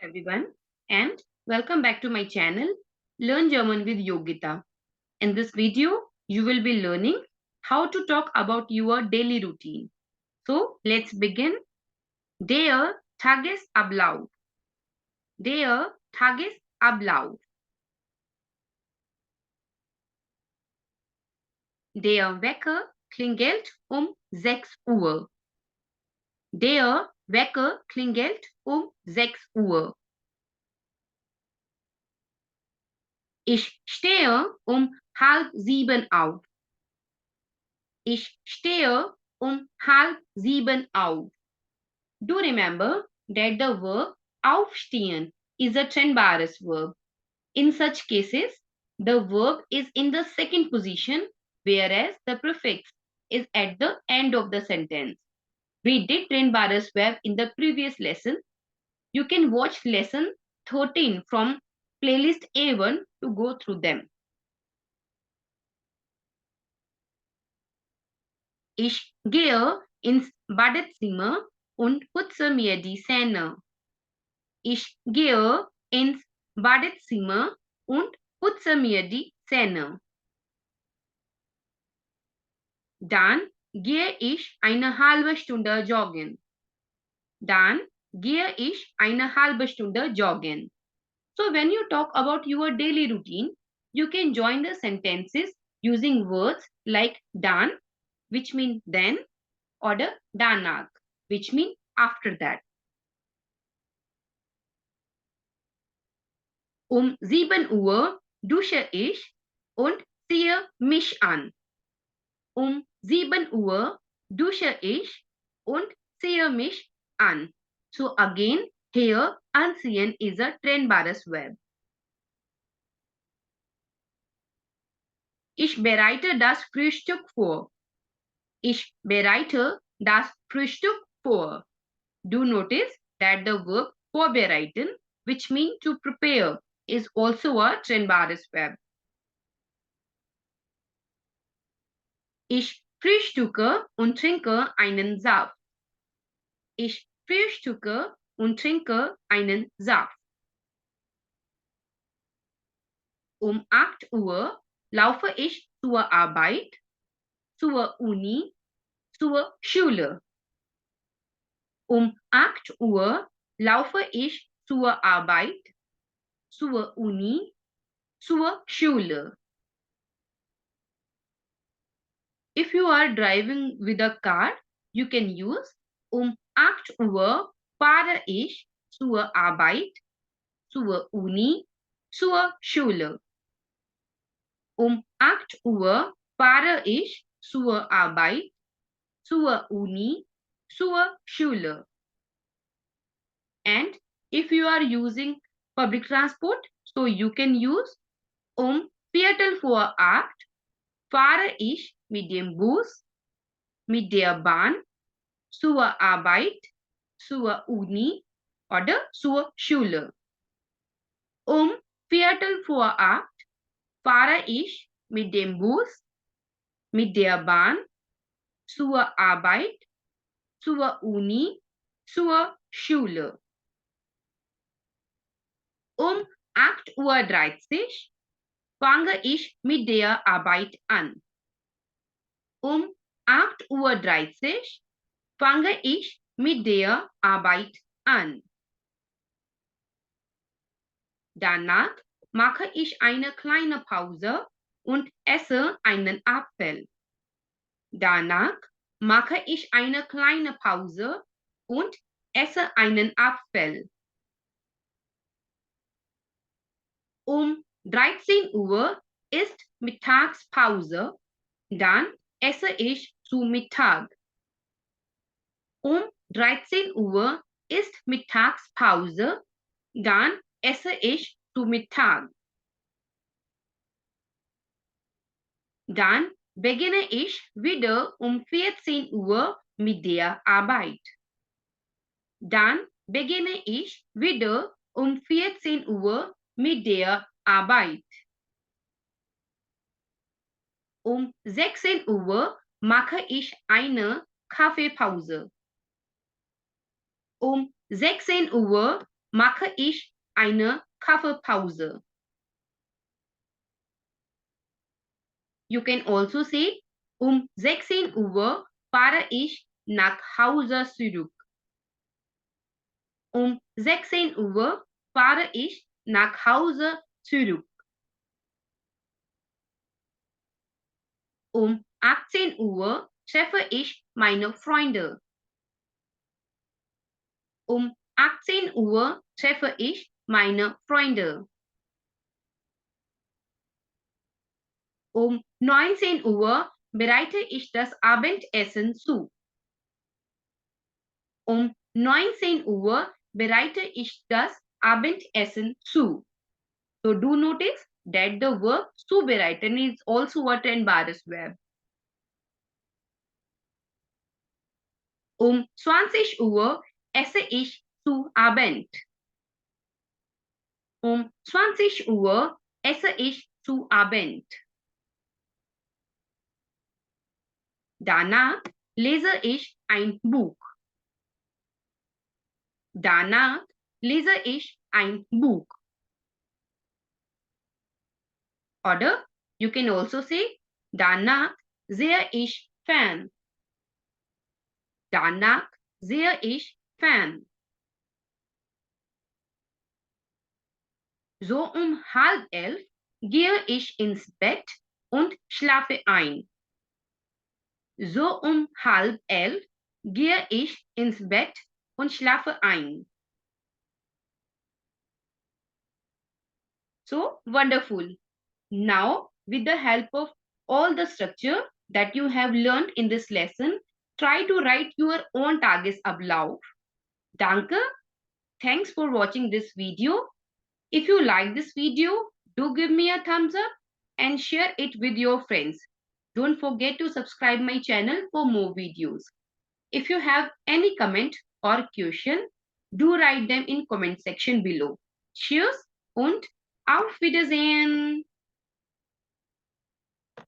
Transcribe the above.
everyone, and welcome back to my channel Learn German with Yogeeta. In this video, you will be learning how to talk about your daily routine. So, let's begin. Der Tagesablauf. Der Tagesablauf. Der Wecker klingelt 6 Uhr. Der Wecker klingelt 6 Uhr. Ich stehe 6:30 auf. Ich stehe 6:30 auf. Do remember that the verb aufstehen is a trennbares verb. In such cases, the verb is in the second position, whereas the prefix is at the end of the sentence. We did trennbares verb in the previous lesson. You can watch lesson 13 from playlist A1 to go through them. Ich gehe ins Badezimmer und putze mir die Zähne. Ich gehe ins Badezimmer und putze mir die Zähne. Dann gehe ich eine halbe Stunde joggen. Dann gehe ich eine halbe Stunde joggen. So when you talk about your daily routine, you can join the sentences using words like dann, which mean then, or the danach, which mean after that. 7 Uhr dusche ich und ziehe mich an. 7 Uhr dusche ich und ziehe mich an. So again, here anziehen is a trennbares verb. Ich bereite das Frühstück vor. Ich bereite das Frühstück vor. Do notice that the verb vorbereiten, which means to prepare, is also a trennbares verb. Ich frühstücke und trinke einen Saft. Ich frühstücke und trinke einen Saft. 8 Uhr laufe ich zur Arbeit, zur Uni, zur Schule. 8 Uhr laufe ich zur Arbeit, zur Uni, zur Schule. If you are driving with a car, you can use 8 Uhr fahre ich zur Arbeit, zur Uni, zur Schule. 8 Uhr fahre ich zur Arbeit, zur Uni, zur Schule. And if you are using public transport, so you can use Viertel vor 8 fahre ich mit dem Bus, mit der Bahn, zur Arbeit, zur Uni oder zur Schule. 4:15 fahre ich mit dem Bus, mit der Bahn, zur Arbeit, zur Uni, zur Schule. 8:30 fange ich mit der Arbeit an. 8:30 fange ich mit der Arbeit an. Danach mache ich eine kleine Pause und esse einen Apfel. Danach mache ich eine kleine Pause und esse einen Apfel. 13 Uhr ist Mittagspause, dann esse ich zu Mittag. 13 Uhr ist Mittagspause, dann esse ich zu Mittag. Dann beginne ich wieder 14 Uhr mit der Arbeit. Dann beginne ich wieder 14 Uhr mit der Arbeit. 16 Uhr mache ich eine Kaffeepause. 16 Uhr mache ich eine Kaffeepause. You can also say, 16 Uhr fahre ich nach Hause zurück. 16 Uhr fahre ich nach Hause zurück. 18 Uhr treffe ich meine Freunde. 18 Uhr treffe ich meine Freunde. 19 Uhr bereite ich das Abendessen zu. 19 Uhr bereite ich das Abendessen zu. So do notice that the verb zubereiten is also a trennbares verb. 20 Uhr esse ich zu Abend. 20 Uhr esse ich zu Abend. Danach lese ich ein Buch. Danach lese ich ein Buch. Oder you can also say, danach sehe ich Fern. Danach sehe ich Fern. So 10:30 gehe ich ins Bett und schlafe ein. So 10:30 gehe ich ins Bett und schlafe ein. So wonderful. Now, with the help of all the structure that you have learned in this lesson, try to write your own Tagesablauf. Danke. Thanks for watching this video. If you like this video, do give me a thumbs up and share it with your friends. Don't forget to subscribe my channel for more videos. If you have any comment or question, do write them in comment section below. Cheers und auf Wiedersehen!